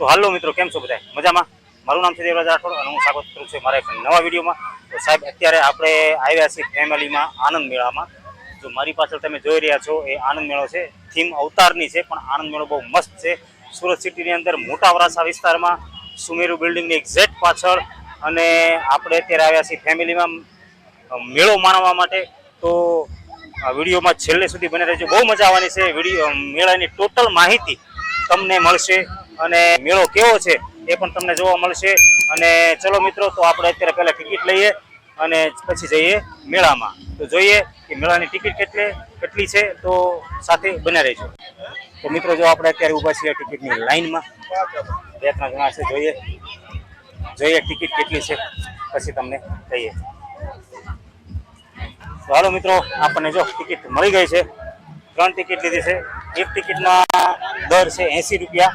તો હાલો મિત્રો, કેમ છો બધા? મજામાં? મારું નામ છે દેવરાજ રાઠોડ અને હું સ્વાગત કરું છું મારા એક નવા વિડીયોમાં. તો સાહેબ, અત્યારે આપણે આવ્યા છીએ ફેમિલીમાં આનંદ મેળામાં. જો મારી પાછળ તમે જોઈ રહ્યા છો એ આનંદ મેળો છે. થીમ અવતારની છે, પણ આનંદ મેળો બહુ મસ્ત છે. સુરત સિટીની અંદર મોટા વરાછા વિસ્તારમાં સુમેરુ બિલ્ડિંગની એક્ઝેક્ટ પાછળ. અને આપણે અત્યારે આવ્યા છીએ ફેમિલીમાં મેળો માણવા માટે. તો વિડીયોમાં છેલ્લે સુધી બને રહેજો, બહુ મજા આવવાની છે. વિડીયો મેળાની ટોટલ માહિતી તમને મળશે અને મેળો કેવો છે એ પણ તમને જોવા મળશે. અને ચલો મિત્રો, તો આપણે અત્યારે પહેલાં ટિકિટ લઈએ અને પછી જઈએ મેળામાં. તો જોઈએ કે મેળાની ટિકિટ કેટલી છે, તો સાથે બન્યા રહેજો. તો મિત્રો, જો આપણે અત્યારે ઊભા છીએ ટિકિટની લાઈનમાં, 2-3 જણા છે. જોઈએ ટિકિટ કેટલી છે, પછી તમને કહીએ. તો હાલો મિત્રો, આપણને જો ટિકિટ મળી ગઈ છે. 3 ટિકિટ લીધી છે. એક ટિકિટના દર છે 80 રૂપિયા,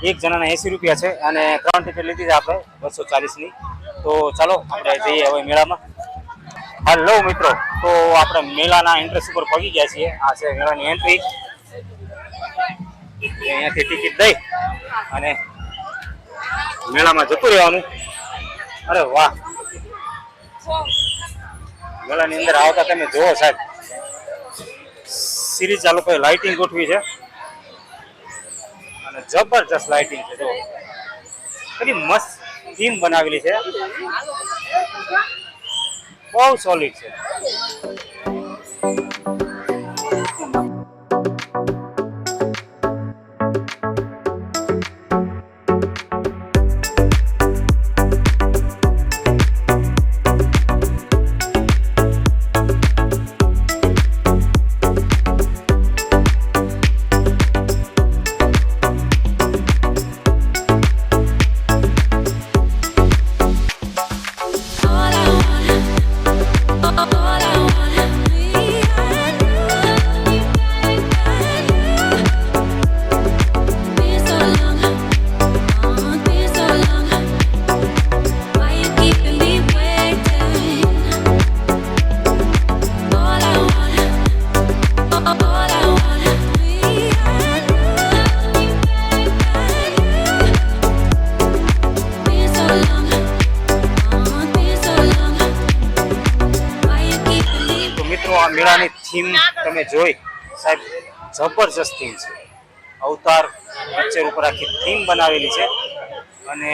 એક જણાના 80 રૂપિયા છે. અને 3 ટિકિટ લીધી છે આપણે 240ની. તો ચાલો આપણે જઈએ હવે મેળામાં. હાલો મિત્રો, તો આપણે મેળાના એન્ટ્રન્સ ઉપર પહોંચી ગયા છીએ. આ છે મેળાની એન્ટ્રી. અહીંયાથી ટિકિટ દઈ અને મેળામાં જતું રહેવાનું. અરે વાહ, મેળાની અંદર આવતા તમે જોવો સાહેબ, સિરીઝ આ લોકોએ લાઇટિંગ ગોઠવી છે અને જબરજસ્ત લાઇટિંગ છે. જો કેટલી મસ્ત થીમ બનાવેલી છે, બહુ સોલિડ છે. મેળાની થીમ તમે જોઈ સાહેબ, જબરજસ્ત થીમ છે. અવતાર પિક્ચર ઉપર આખી થીમ બનાવેલી છે અને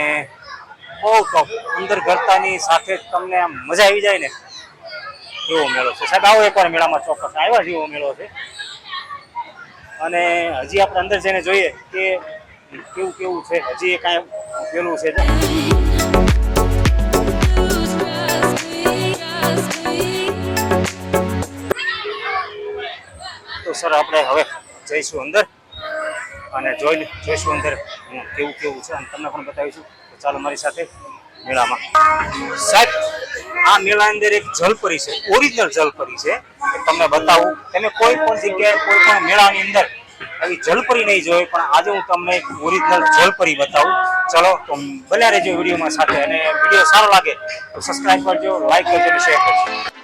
બહુ ટોપ. અંદર ગરતાની સાથે તમને આમ મજા આવી જાય ને એવો મેળો છે સાહેબ. આવો એકવાર મેળામાં, ચોક્કસ આવ્યા જેવો મેળો છે. અને હજી આપણે અંદર જઈને જોઈએ કે કેવું છે. હજી એ કાંઈ પેલું છે. તો સર, આપણે હવે જઈશું અંદર અને જોઈશું અંદર કેવું છે અને તમને પણ બતાવીશું. તો ચાલો મારી સાથે મેળામાં. સાહેબ, આ મેળા અંદર એક જલપરી છે, ઓરિજિનલ જલપરી છે. તમને બતાવું. તમે કોઈ પણ જગ્યાએ કોઈ પણ મેળાની અંદર આવી જલપરી નહીં જોઈ, પણ આજે હું તમને એક ઓરિજિનલ જલપરી બતાવું. ચલો, તો બન્યા રહેજો વિડીયોમાં સાથે. અને વિડીયો સારો લાગે તો સબસ્ક્રાઈબ કરજો, લાઈક કરજો અને શેર કરજો.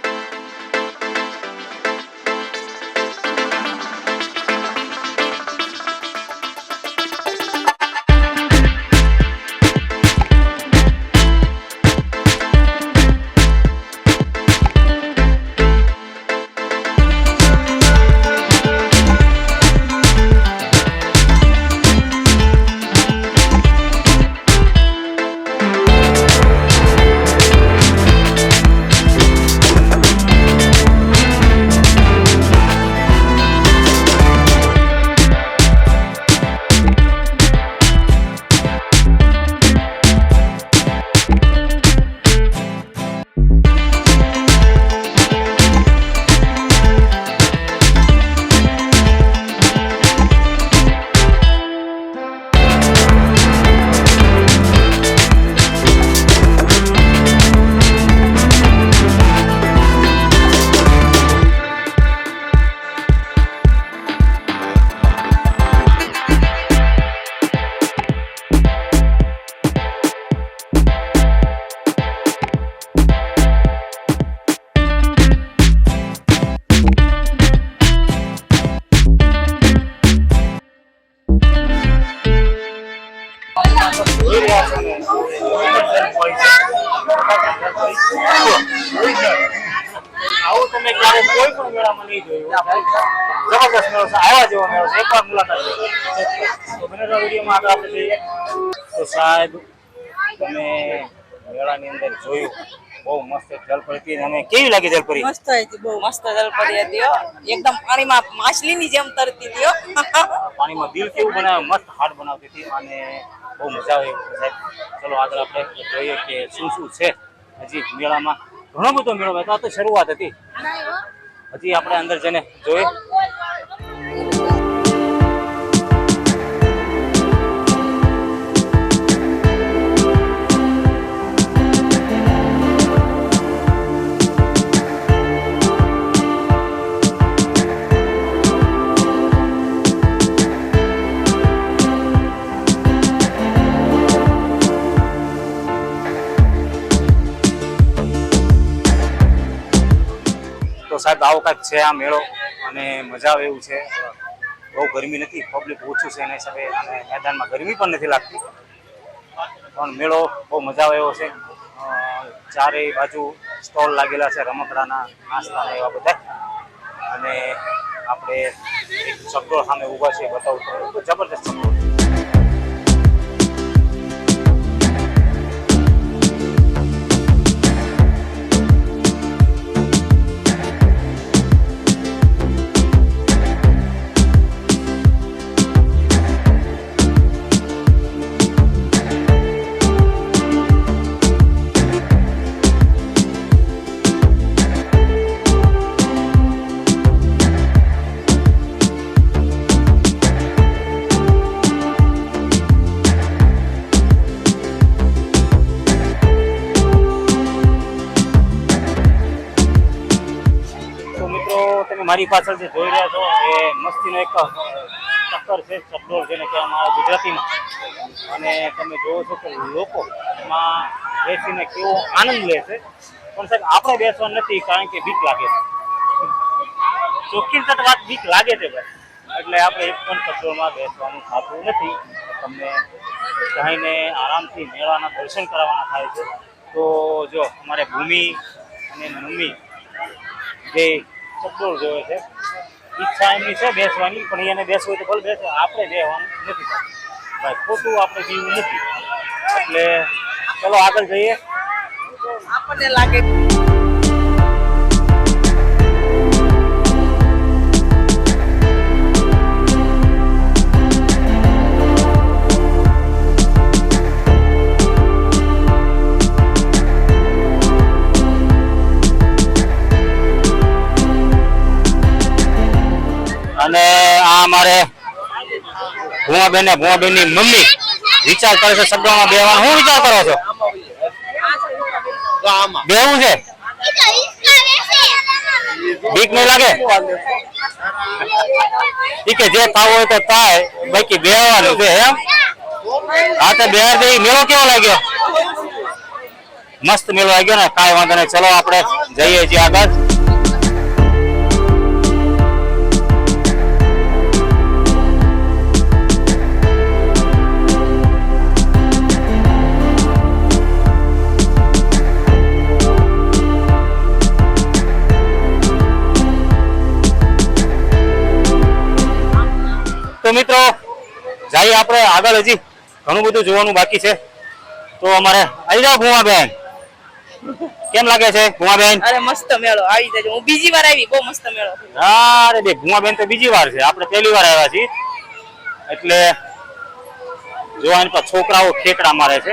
જોઈ રહ્યા છો ને આવું તમે ક્યારે કોઈ પણ મેળામાં નહીં જોયું. જબરદસ્ત મેળો છે, આવ્યા જેવો મેળો છે, એકવાર મુલાકાત લો. તો બને વિડીયોમાં આગળ આપણે જઈએ. તો સાહેબ તમે મેળાની અંદર જોયું બહુ મસ્ત જલપરી હતી. અને કેવી લાગી જલપરી? મસ્ત હતી, બહુ મસ્ત જલપરી હતી. એકદમ પાણીમાં માછલીની જેમ તરતી હતી. પાણીમાં દિલ કેવું બનાવે, મસ્ત હાડ બનાવતી હતી અને બહુ મજા આવે સાહેબ. ચલો આગળ આપણે જોઈએ કે શું શું છે હજી મેળામાં. ઘણો બધો મેળો હતો, આ તો શરૂઆત હતી. હજી આપણે અંદર જઈને જોઈએ. તો સાહેબ આવો કાંઈક છે આ મેળો અને મજા આવે એવું છે. બહુ ગરમી નથી, પબ્લિક ઓછું છે એના હિસાબે, અને મેદાનમાં ગરમી પણ નથી લાગતી. પણ મેળો બહુ મજા આવે એવો છે. ચારેય બાજુ સ્ટોલ લાગેલા છે રમકડાના, નાસ્તાના એવા બધા. અને આપણે એક ચકડોળ સામે ઊભા છે, બતાવું તો જબરદસ્ત ચકડોળ. મારી પાછળ જે જોઈ રહ્યા છો એ મસ્તીનો એક ચક્કર છે, ચકડોળ જેને કહેવામાં આવે ગુજરાતીમાં. અને તમે જોવો છો કે લોકો એમાં બેસીને કેવો આનંદ લે છે. પણ સાહેબ આપણે બેસવાનું નથી, કારણ કે બીક લાગે છે. ચોખ્ખી વાત બીક લાગે છે ભાઈ, એટલે આપણે એક પણ ચકડોળમાં બેસવાનું થતું નથી. તમને જઈને આરામથી મેળાના દર્શન કરાવવાના થાય છે. તો જો અમારે ભૂમિ અને મમ્મી જે ચકડોળ જોવે છે, ઈચ્છા એમની છે બેસવાની, પણ એને બેસવું હોય તો ભલે બેસે, આપણે બેસવાનું નથી ભાઈ, ખોટું આપણે જીવવું નથી. એટલે ચલો આગળ જઈએ. આપણને લાગે અને આ અમારે ભૂમાબેન ની મમ્મી વિચાર કરે છે શબ્દોમાં બેવાનું. શું વિચાર કરો છો? બેવું છે? બીક નહીં લાગે? ઠીક છે, જે થાવું હોય તો થાય, બાકી બેવાનું છે એમ. હા તો બેહાર દે. મેળો કેવો લાગ્યો? મસ્ત મેળો લાગ્યો ને, કાંઈ વાંધો નહીં. ચલો આપણે જઈએ છીએ આગળ. તો મિત્રો જઈએ આપણે આગળ, હજી ઘણું બધું જોવાનું બાકી છે. તો અમારે આવી જાઓ ભૂમાબેન, કેમ લાગે છે ભૂમાબેન? અરે મસ્ત મેળો, આવી જજો. હું બીજી વાર આવી, બહુ મસ્ત મેળો. અરે બે ભૂમાબેન તો બીજી વાર છે, આપણે પહેલી વાર આવ્યા છીએ. એટલે જોવાની પર છોકરાઓ ઠેકડા મારે છે.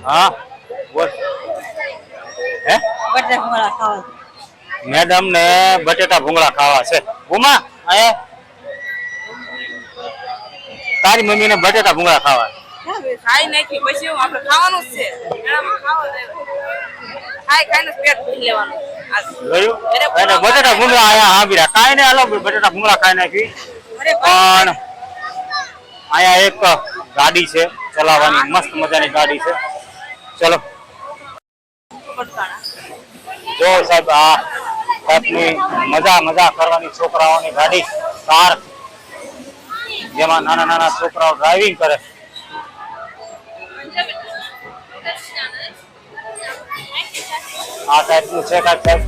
હા બોલ. હે બટેટા ભૂંગળા ખાવા. મેડમ ને બટેટા ભૂંગળા ખાવા છે. ભૂમા આયા, તારી મમ્મી ને બટેટા ભૂંગળા ખાવા. ખાઈ નાખી પછી આપણે ખાવાનું જ છે. મેળામાં ખાવા ખાઈને પેટ ભરી લેવાનું. અને બટેટા ભૂંગળા આયા. હા બીરા કાઈ ને હાલો બટેટા ભૂંગળા ખાઈ નાખી. પણ આયા એક ગાડી છે ચલાવવાની, મસ્ત મજાની ગાડી છે. ચલો જો સાહેબ, આ ટાઈપની મજા કરવાની છોકરાઓની ગાડી કાર જેમાં નાના નાના છોકરાઓ ડ્રાઇવિંગ કરે. આ ટાઈપનું છે કાંઈક સાહેબ.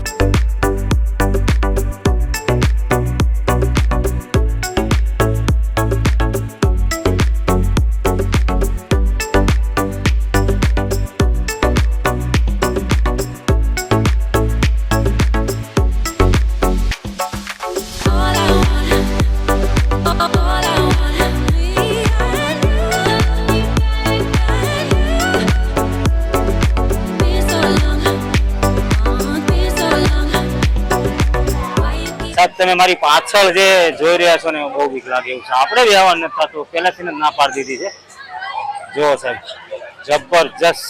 સાહેબ તમે મારી પાછળ જે જોઈ રહ્યા છો ને બહુ બીક લાગે એવું છે. આપણે બી આવવા નથી થતું, પહેલાથી જ ના પાડી દીધી છે. જુઓ સાહેબ, જબરજસ્ત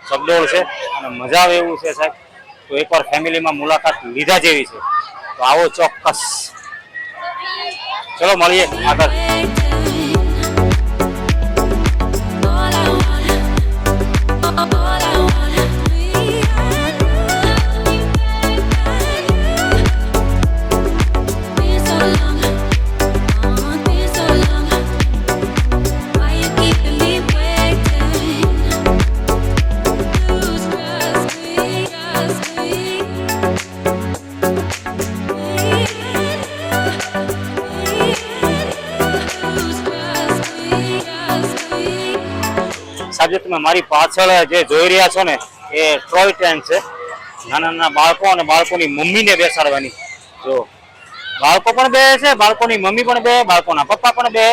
ચકડોળ છે અને મજા આવે એવું છે સાહેબ. તો એકવાર ફેમિલીમાં મુલાકાત લીધા જેવી છે. તો આવો ચોક્કસ. ચલો મળીએ આગળ. સાહેબ તમે મારી પાછળ જે જોઈ રહ્યા છો ને એ ટોય ટ્રેન છે. નાના નાના બાળકો અને બાળકોની મમ્મીને બેસાડવાની. જો બાળકો પણ બે છે, બાળકોની મમ્મી પણ બે, બાળકોના પપ્પા પણ બે,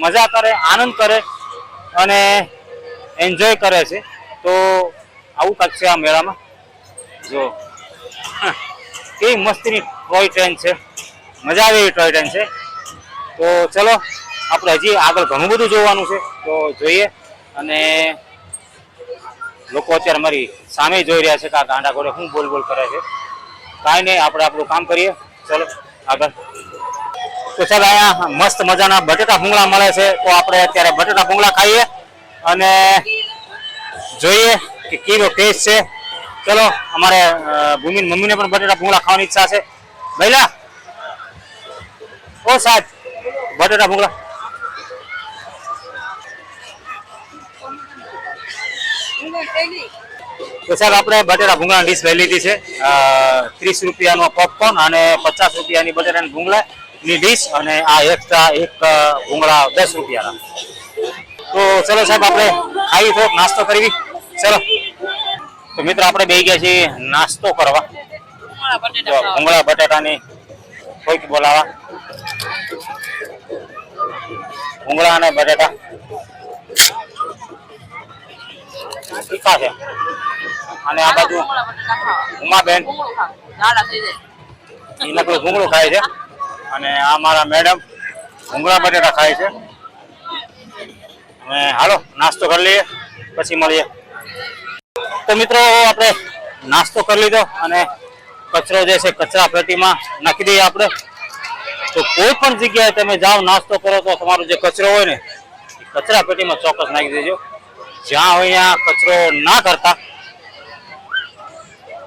મજા કરે, આનંદ કરે અને એન્જોય કરે છે. તો આવું કાંઈક છે આ મેળામાં. જો કેવી મસ્તીની ટોય ટ્રેન છે, મજા આવે એવી ટોય ટ્રેન છે. તો ચલો આપણે હજી આગળ ઘણું બધું જોવાનું છે, તો જોઈએ. અને લોકો અત્યારે મારી સામે જોઈ રહ્યા છે કે આ ગાંડા ઘોડે શું બોલ કરે છે. કાંઈ નહીં, આપણે આપણું કામ કરીએ. ચલો આગળ. તો ચાલો, અહીંયા મસ્ત મજાના બટેટા ભૂંગળા મળે છે. તો આપણે અત્યારે બટેટા ભૂંગળા ખાઈએ અને જોઈએ કે કેવો ટેસ્ટ છે. ચલો, અમારે ભૂમિની મમ્મીને પણ બટેટા ભૂંગળા ખાવાની ઈચ્છા છે. ભઈલા ઓ સાહેબ, બટેટા ભૂંગળા. તો સાહેબ આપણે બટેટા ભૂંગળા ડીશ લઈ લીધી છે. 30 રૂપિયાનો પોપકોર્ન અને 50 રૂપિયાની બટેટાની ભૂંગળાની ડીશ અને આ એક્સ્ટ્રા એક ભૂંગળા 10 રૂપિયાના. તો ચલો સાહેબ આપણે ખાઈ થોડોક નાસ્તો કરવી. ચલો તો મિત્રો આપણે બેસી ગયા છીએ નાસ્તો કરવા. ભૂંગળા બટેટાની કોઈક બોલાવા. ભૂંગળા અને બટેટા તીખા છે. અને આ બાજુ ઉમાબેન એના કોઈ ભૂંગળું ખાય છે અને આ મારા મેડમ ભૂંગળા બટેટા ખાય છે. અને હાલો નાસ્તો કરી લઈએ, પછી મળીએ. તો મિત્રો આપણે નાસ્તો કરી લીધો અને કચરો જે છે કચરા પેટીમાં નાખી દઈએ આપણે. તો કોઈ પણ જગ્યાએ તમે જાઓ નાસ્તો કરો તો તમારો જે કચરો હોય ને એ કચરા પેટીમાં ચોક્કસ નાખી દેજો. જ્યાં હોય ત્યાં કચરો ના કરતા.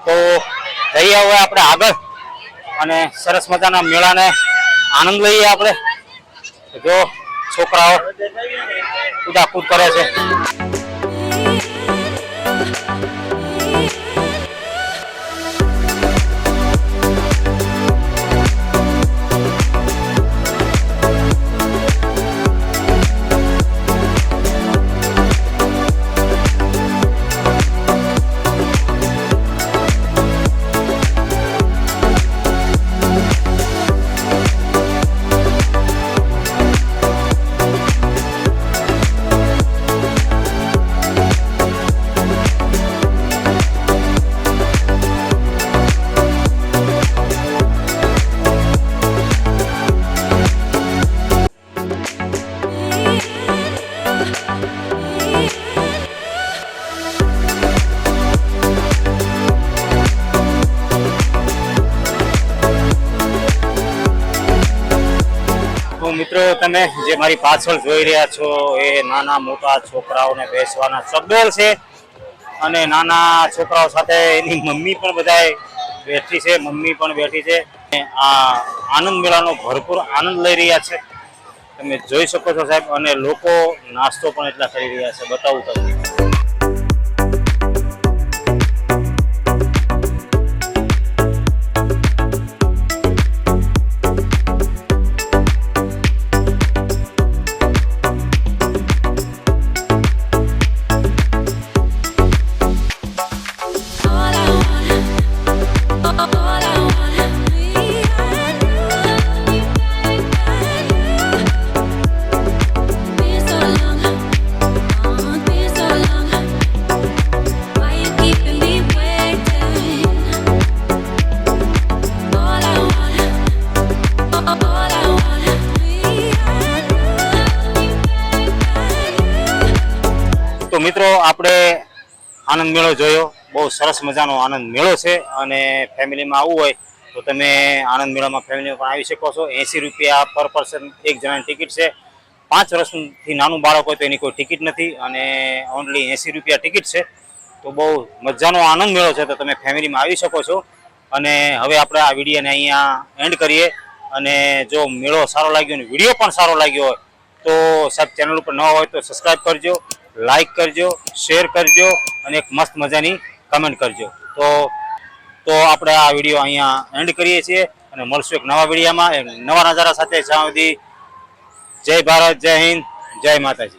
તો જઈએ હવે આપણે આગળ અને સરસ મજાના મેળાને આનંદ લઈએ આપણે. જો છોકરાઓ કૂદાકૂદ કરે છે. મિત્રો તમે જે મારી પાછળ જોઈ રહ્યા છો એ નાના મોટા છોકરાઓને બેસવાના ચકડોળ છે અને નાના છોકરાઓ સાથે એની મમ્મી પણ બધાય બેઠી છે, મમ્મી પણ બેઠી છે. અને આ આનંદ મેળાનો ભરપૂર આનંદ લઈ રહ્યા છે, તમે જોઈ શકો છો સાહેબ. અને લોકો નાસ્તો પણ એટલા કરી રહ્યા છે, બતાવું તમને. તો મિત્રો આપણે આનંદ મેળો જોયો, બહુ સરસ મજાનો આનંદ મેળો છે. અને ફેમિલીમાં આવવું હોય તો તમે આનંદ મેળામાં ફેમિલીમાં પણ આવી શકો છો. 80 રૂપિયા પર પર્સન એક જણાની ટિકિટ છે. 5 વર્ષથી નાનું બાળક હોય તો એની કોઈ ટિકિટ નથી, અને ઓનલી 80 રૂપિયા ટિકિટ છે. તો બહુ મજાનો આનંદ મેળો છે, તો તમે ફેમિલીમાં આવી શકો છો. અને હવે આપણે આ વિડીયોને અહીંયા એન્ડ કરીએ. અને જો મેળો સારો લાગ્યો અને વિડીયો પણ સારો લાગ્યો હોય તો સાહેબ ચેનલ ઉપર ન હોય તો સબસ્ક્રાઈબ કરજો, લાઈક કરજો, શેર કરજો અને એક મસ્ત મજાની કમેન્ટ કરજો. તો આપણે આ વિડીયો અહીંયા એન્ડ કરીએ છીએ અને મળશું એક નવા વિડીયોમાં એક નવા નજારા સાથે. જ્યાં સુધી જય ભારત, જય હિન્દ, જય માતાજી.